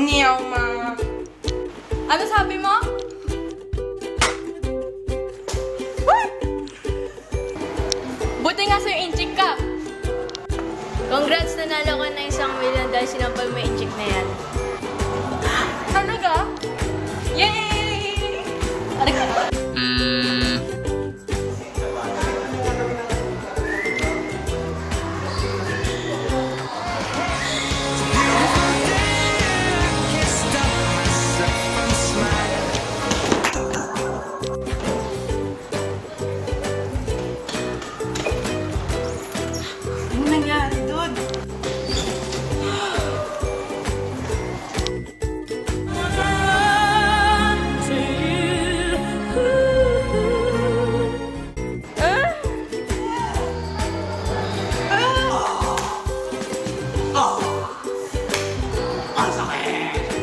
Meow, ma. Ano sabi mo? Buti nga sa'yo, inchik ka. Congrats, nanalo ka ng 1,000,000 dahil sinampal mo yung inchik na yan. Talaga? Yay! Ano nangyari doon? Ang sakit!